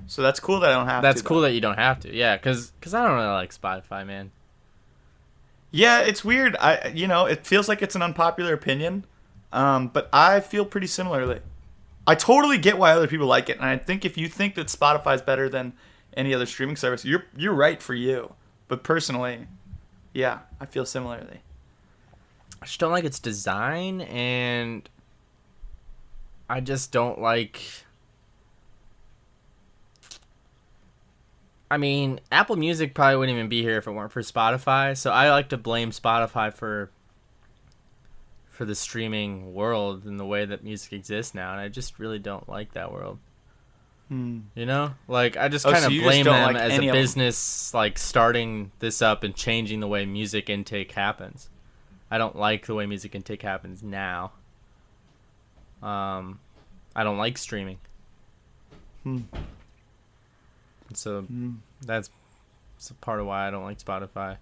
So that's cool that I don't have to. That's cool that you don't have to. Yeah, because I don't really like Spotify, man. Yeah, it's weird. It feels like it's an unpopular opinion, but I feel pretty similarly. I totally get why other people like it, and I think if you think that Spotify's better than any other streaming service, you're right for you. But personally, yeah, I feel similarly. I just don't like its design, and I just don't like... I mean, Apple Music probably wouldn't even be here if it weren't for Spotify, so I like to blame Spotify for the streaming world and the way that music exists now, and I just really don't like that world. You know? Like, I just kind of blame them as a business, like, starting this up and changing the way music intake happens. I don't like the way music intake happens now. I don't like streaming. So that's a part of why I don't like Spotify.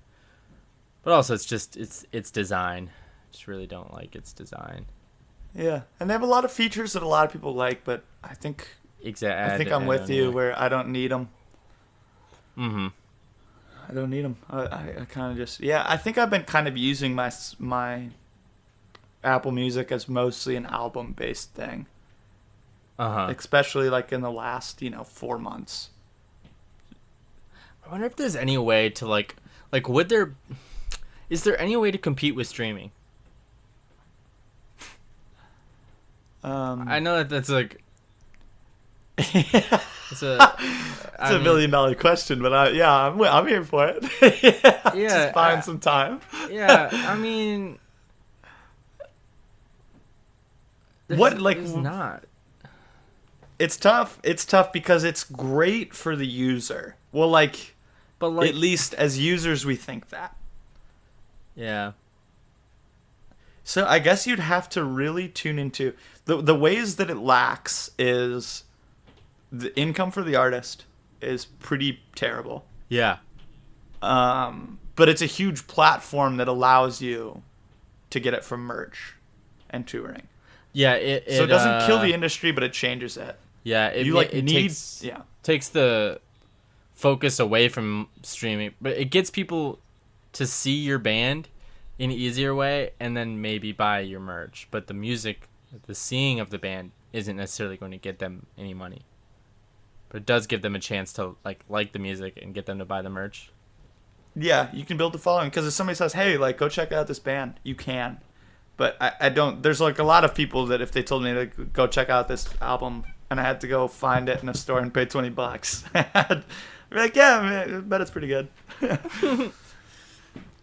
But also, it's design. I just really don't like its design. Yeah, and they have a lot of features that a lot of people like, but I think I'm with you where I don't need them. Mm-hmm. I don't need them. I kind of just... Yeah, I think I've been kind of using my Apple Music as mostly an album-based thing. Uh-huh. Especially, like, in the last, 4 months. I wonder if there's any way to, like, is there any way to compete with streaming? I know that's like... It's a $1 million question, but I'm here for it. Yeah, just buying some time. Yeah, I mean, there's not. It's tough. It's tough because it's great for the user. Well, but at least as users, we think that. Yeah. So I guess you'd have to really tune into the ways that it lacks is the income for the artist is pretty terrible. Yeah. But it's a huge platform that allows you to get it from merch and touring. Yeah. So it doesn't kill the industry, but it changes it. Yeah. Takes the focus away from streaming, but it gets people to see your band in an easier way and then maybe buy your merch. But the music, the seeing of the band isn't necessarily going to get them any money. But it does give them a chance to like the music and get them to buy the merch. Yeah, you can build the following because if somebody says, "Hey, go check out this band," you can. But I don't. There's a lot of people that if they told me to go check out this album and I had to go find it in a store and pay $20, I'd be like, "Yeah, man, I bet it's pretty good."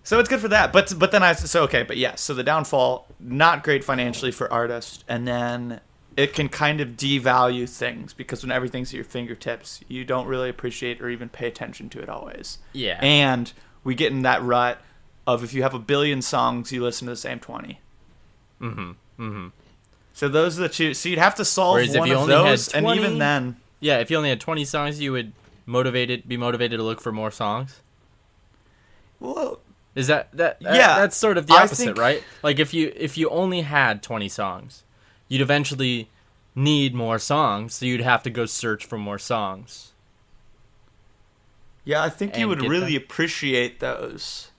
So it's good for that. But then so the downfall, not great financially for artists, and then it can kind of devalue things because when everything's at your fingertips, you don't really appreciate or even pay attention to it always. Yeah. And we get in that rut of if you have 1 billion songs, you listen to the same 20. Mm-hmm. Mm-hmm. So those are the two. So you'd have to solve Whereas one of those, and even then... Yeah, if you only had 20 songs, you would be motivated to look for more songs? Well... Is that yeah, that's sort of the opposite, right? Like if you only had 20 songs, you'd eventually need more songs, so you'd have to go search for more songs. Yeah, I think you would really appreciate those.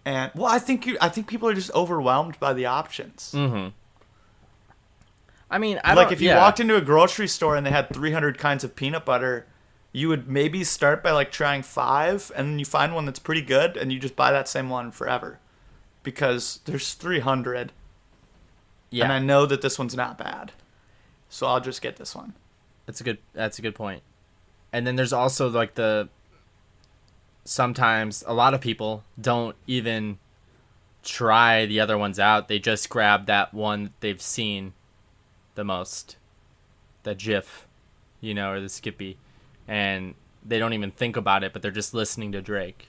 And I think people are just overwhelmed by the options. Mm-hmm. I mean, if you walked into a grocery store and they had 300 kinds of peanut butter, you would maybe start by trying 5, and then you find one that's pretty good, and you just buy that same one forever, because there's 300. Yeah, and I know that this one's not bad, so I'll just get this one. That's a good point. And then there's also sometimes a lot of people don't even try the other ones out. They just grab that one that they've seen the most, that GIF, or the Skippy. And they don't even think about it, but they're just listening to Drake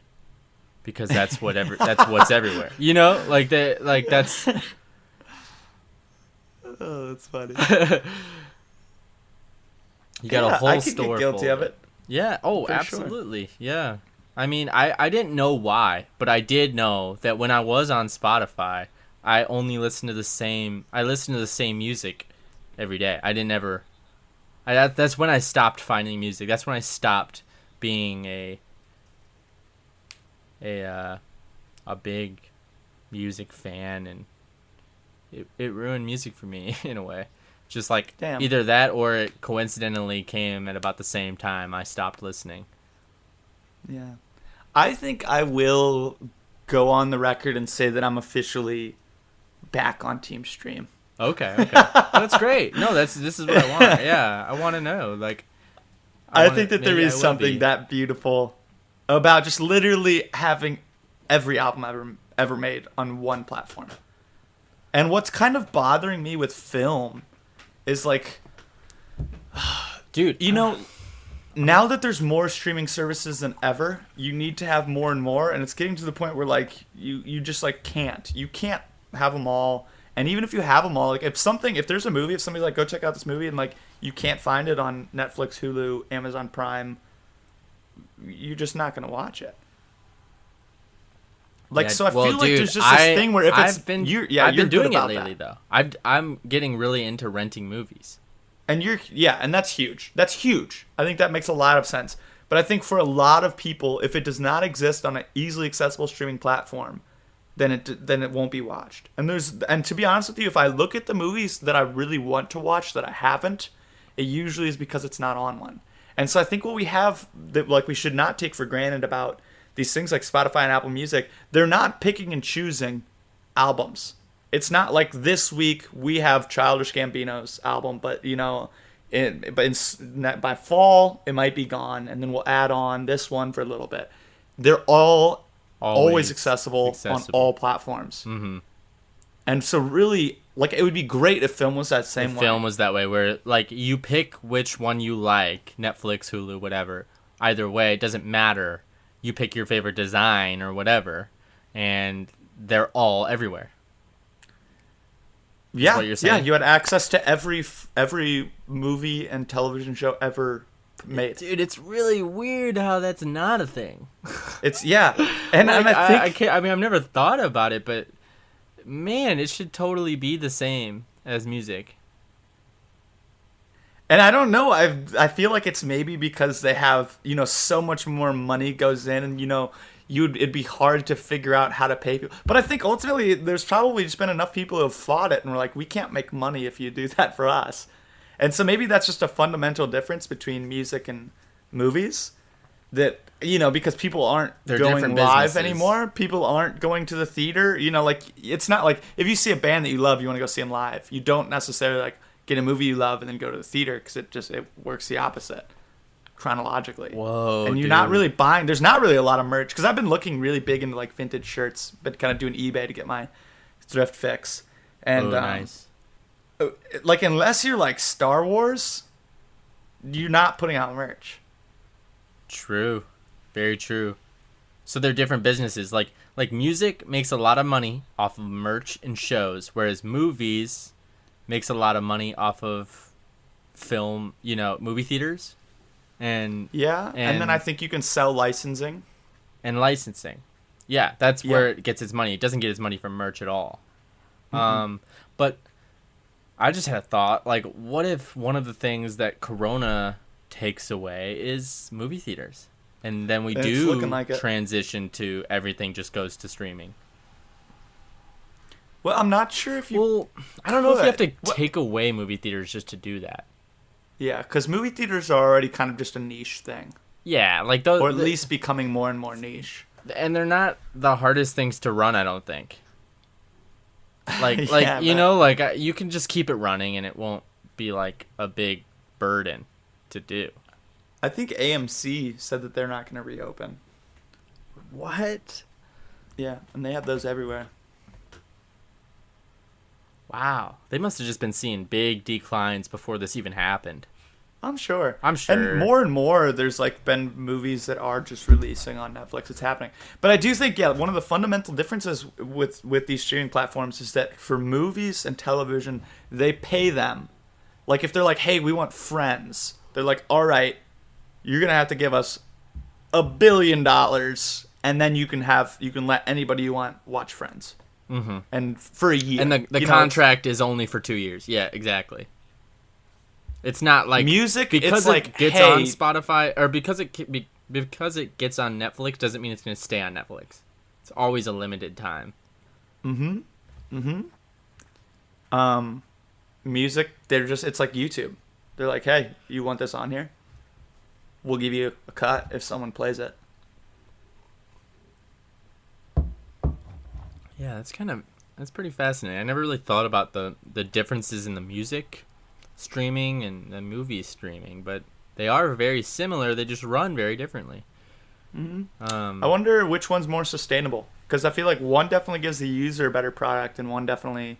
because that's what's everywhere. That's. Oh, that's funny. You got a whole I could store get guilty full of it. Yeah. Oh, for absolutely. Sure. Yeah. I mean, I didn't know why, but I did know that when I was on Spotify, I only listened to the same music every day. I That's when I stopped finding music. That's when I stopped being a big music fan, and it ruined music for me in a way. Just like Damn. either that or it coincidentally came at about the same time I stopped listening. Yeah. I think I will go on the record and say that I'm officially back on Team Stream. Okay. That's great. No, this is what I want. Yeah, I want to know. Like, I think that there is something that beautiful about just literally having every album ever made on one platform. And what's kind of bothering me with film is like, dude, now that there's more streaming services than ever, you need to have more and more, and it's getting to the point where like you just like can't have them all. And even if you have them all, like if there's a movie, if somebody's like, go check out this movie, and like you can't find it on Netflix, Hulu, Amazon Prime, you're just not gonna watch it. Like, yeah, so I well, feel like dude, there's just this thing where if it's I've been you're doing good it about lately that. though. I'm getting really into renting movies. And and that's huge. That's huge. I think that makes a lot of sense. But I think for a lot of people, if it does not exist on an easily accessible streaming platform, then it won't be watched. And to be honest with you, if I look at the movies that I really want to watch that I haven't, it usually is because it's not on one. And so I think what we have that like we should not take for granted about these things like Spotify and Apple Music, they're not picking and choosing albums. It's not like this week we have Childish Gambino's album, but by fall it might be gone, and then we'll add on this one for a little bit. They're all always accessible on all platforms. Mm-hmm. And so really, like, it would be great if film was that same way. Film was that way, where like you pick which one you like, Netflix, Hulu, whatever. Either way, it doesn't matter. You pick your favorite design or whatever, and they're all everywhere. Yeah, what you're saying. Yeah, you had access to every movie and television show ever made. Dude, it's really weird how that's not a thing. It's and like, I think I mean, I've never thought about it, but man, it should totally be the same as music. And I don't know. I feel like it's maybe because they have so much more money goes in, and it'd be hard to figure out how to pay people. But I think ultimately there's probably just been enough people who have fought it and were like, we can't make money if you do that for us. And so maybe that's just a fundamental difference between music and movies. That because people aren't going live anymore. People aren't going to the theater. Like it's not like if you see a band that you love, you want to go see them live. You don't necessarily like get a movie you love and then go to the theater because it works the opposite chronologically. Whoa, and you're dude. not really buying. There's not really a lot of merch because I've been looking really big into like vintage shirts, but kind of doing eBay to get my thrift fix. And nice. Like unless you're like Star Wars, you're not putting out merch. True, very true. So they're different businesses. Like music makes a lot of money off of merch and shows, whereas movies makes a lot of money off of film, movie theaters. And then I think you can sell licensing. And licensing. Yeah, that's where it gets its money. It doesn't get its money from merch at all. Mm-hmm. But I just had a thought, like, what if one of the things that Corona takes away is movie theaters? And then we transition to everything just goes to streaming. Well, I'm not sure if you... Well, I don't know if you have to take away movie theaters just to do that. Yeah, because movie theaters are already kind of just a niche thing. Yeah, like those... Or at least becoming more and more niche. And they're not the hardest things to run, I don't think. Like you can just keep it running and it won't be like a big burden to do. I think AMC said that they're not going to reopen. What? Yeah, and they have those everywhere. Wow. They must have just been seeing big declines before this even happened. I'm sure. And more, there's like been movies that are just releasing on Netflix. It's happening. But I do think, one of the fundamental differences with these streaming platforms is that for movies and television, they pay them. Like if they're like, hey, we want Friends. They're like, all right, you're going to have to give us $1 billion, and then you can let anybody you want watch Friends. Mm-hmm. And for a year. And the contract is only for 2 years. Yeah, exactly. It's not like music. because It's it like, gets hey, on Spotify or because it gets on Netflix doesn't mean it's going to stay on Netflix. It's always a limited time. music. It's like YouTube. They're like, hey, you want this on here? We'll give you a cut if someone plays it. Yeah, that's pretty fascinating. I never really thought about the differences in the music streaming and the movie streaming, but they are very similar. They just run very differently. I wonder which one's more sustainable, because I feel like one definitely gives the user a better product and one definitely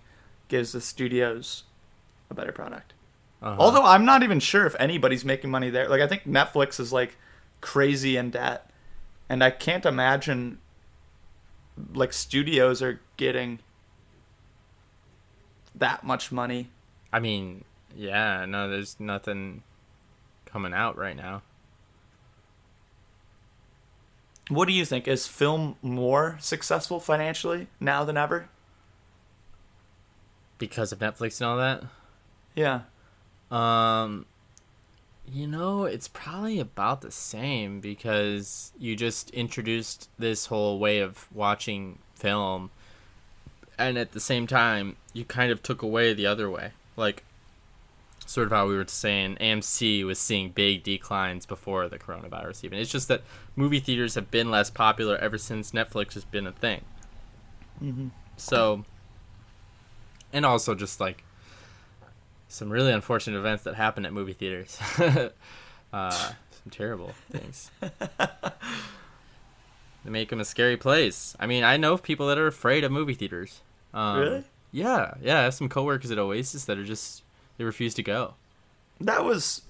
gives the studios a better product. Although I'm not even sure if anybody's making money there. Like, I think Netflix is like crazy in debt, and I can't imagine like studios are getting that much money. I mean, yeah, no, there's nothing coming out right now. What do you think? Is film more successful financially now than ever? Because of Netflix and all that? Yeah. It's probably about the same because you just introduced this whole way of watching film, and at the same time, you kind of took away the other way. Like, sort of how we were saying, AMC was seeing big declines before the coronavirus even. It's just that movie theaters have been less popular ever since Netflix has been a thing. So, and also just like some really unfortunate events that happen at movie theaters. Some terrible things. They make them a scary place. I mean, I know people that are afraid of movie theaters. Really? Yeah. I have some coworkers at Oasis that are just, they refuse to go. That was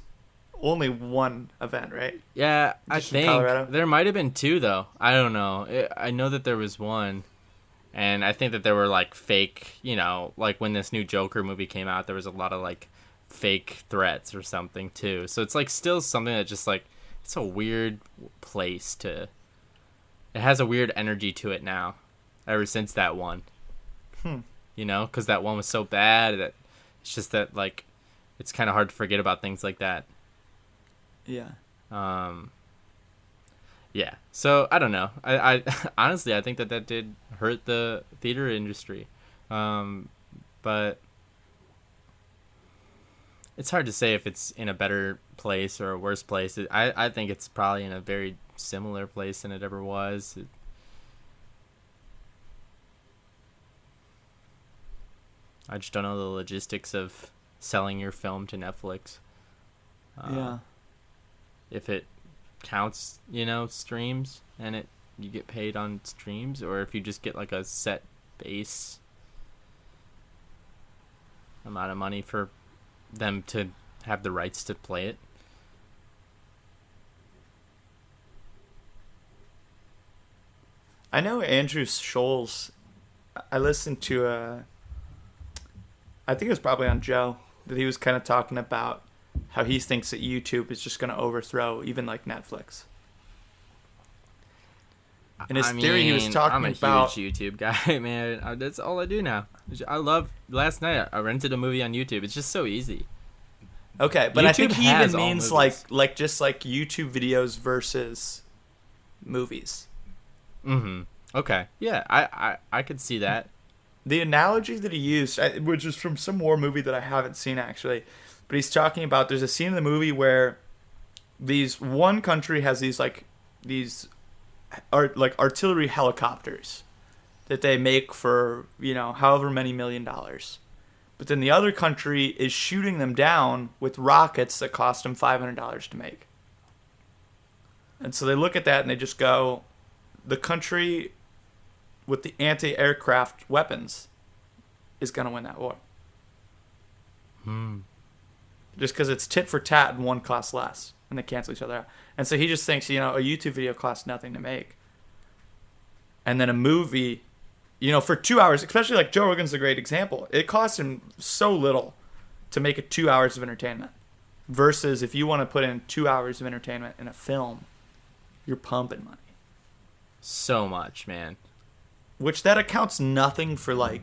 only one event, right? Yeah, Just I in think Colorado? there might have been two though. I don't know. I know that there was one, and I think that there were like fake. Like when this new Joker movie came out, there was a lot of like fake threats or something too. So it's like still something that just like it's a weird place to. It has a weird energy to it now, ever since that one. Because that one was so bad that it's just that like it's kind of hard to forget about things like that. Yeah. Yeah. So I don't know. I honestly I think that did hurt the theater industry, but it's hard to say if it's in a better place or a worse place. I think it's probably in a very similar place than it ever was. I just don't know the logistics of selling your film to Netflix. Yeah. If it counts, streams, and you get paid on streams, or if you just get like a set base amount of money for them to have the rights to play it. I know Andrew Scholes. I listened to I think it was probably on Joe, that he was kind of talking about how he thinks that YouTube is just going to overthrow even like Netflix. In his theory, he was talking I'm a about huge YouTube guy, man. That's all I do now. Last night I rented a movie on YouTube. It's just so easy. Okay, but I think YouTube he has even all means movies. like just like YouTube videos versus movies. Mm-hmm. Okay. Yeah, I could see that. The analogy that he used, which is from some war movie that I haven't seen actually, but he's talking about there's a scene in the movie where one country has these artillery helicopters that they make for however many $1 million, but then the other country is shooting them down with rockets that cost them $500 to make. And so they look at that and they just go, the country with the anti-aircraft weapons is going to win that war. Just because it's tit for tat and one costs less, and they cancel each other out. And so he just thinks, a YouTube video costs nothing to make. And then a movie, for 2 hours, especially like Joe Rogan's a great example, it costs him so little to make it 2 hours of entertainment. Versus if you want to put in 2 hours of entertainment in a film, you're pumping money. So much, man. Which that accounts nothing for the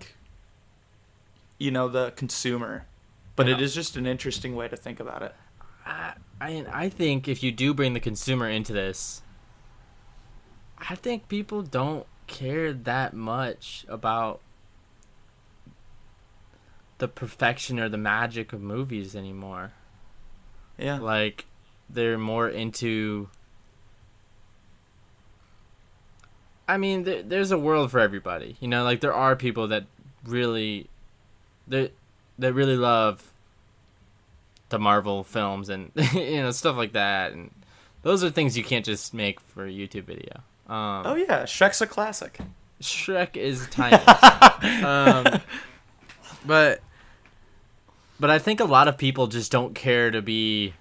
consumer But You it know, is just an interesting way to think about it. I think if you do bring the consumer into this, I think people don't care that much about the perfection or the magic of movies anymore. Yeah. Like, they're more into. I mean, there's a world for everybody. You know, like there are people that really, that really love the Marvel films and stuff like that, and those are things you can't just make for a YouTube video. Oh yeah, Shrek's a classic. Shrek is timeless. But I think a lot of people just don't care to be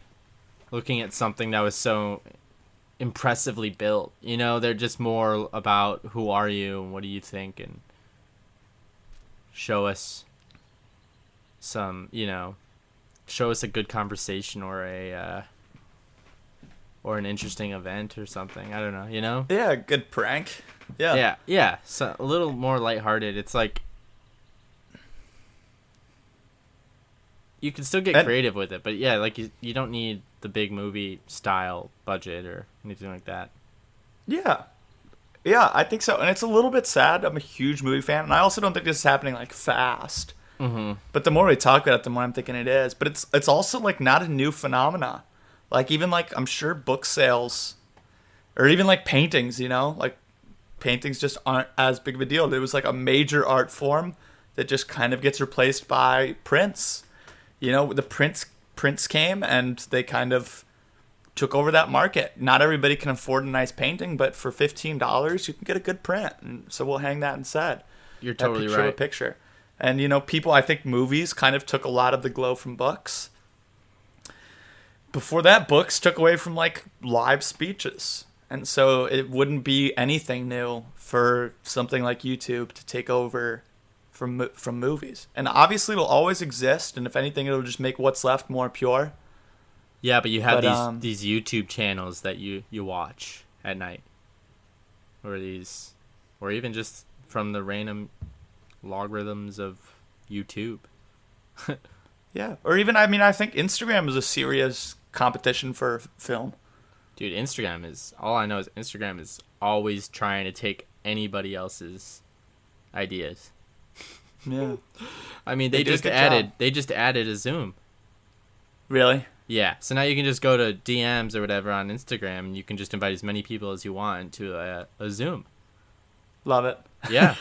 looking at something that was so impressively built. They're just more about who are you and what do you think, and show us some, show us a good conversation or an interesting event or something. I don't know, Yeah, good prank. Yeah. Yeah. So a little more lighthearted. It's like you can still get creative with it, but yeah, like you don't need the big movie style budget or anything like that. Yeah. Yeah, I think so. And it's a little bit sad. I'm a huge movie fan, and I also don't think this is happening like fast. Mm-hmm. But the more we talk about it, the more I'm thinking it is. But it's also like not a new phenomena. Like even like I'm sure book sales or even like paintings, like paintings just aren't as big of a deal. It was like a major art form that just kind of gets replaced by prints. The prints came and they kind of took over that market. Not everybody can afford a nice painting, but for $15 you can get a good print. And so we'll hang that instead. You're totally picture right. A picture. And people, I think movies kind of took a lot of the glow from books. Before that, books took away from like live speeches. And so it wouldn't be anything new for something like YouTube to take over from movies. And obviously it'll always exist, and if anything it'll just make what's left more pure. Yeah, but you have these YouTube channels that you watch at night. Or even just from the random logarithms of YouTube. Yeah. Or even, I think Instagram is a serious competition for film. Dude, all I know is Instagram is always trying to take anybody else's ideas. Yeah. I mean, they just added a Zoom. Really? Yeah. So now you can just go to DMs or whatever on Instagram, and you can just invite as many people as you want to a Zoom. Love it. Yeah.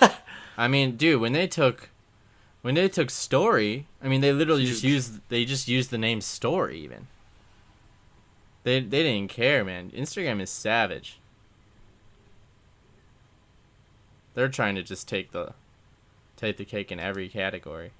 I mean, dude, when they took Story, I mean, they literally just used the name Story even. They didn't care, man. Instagram is savage. They're trying to just take the cake in every category.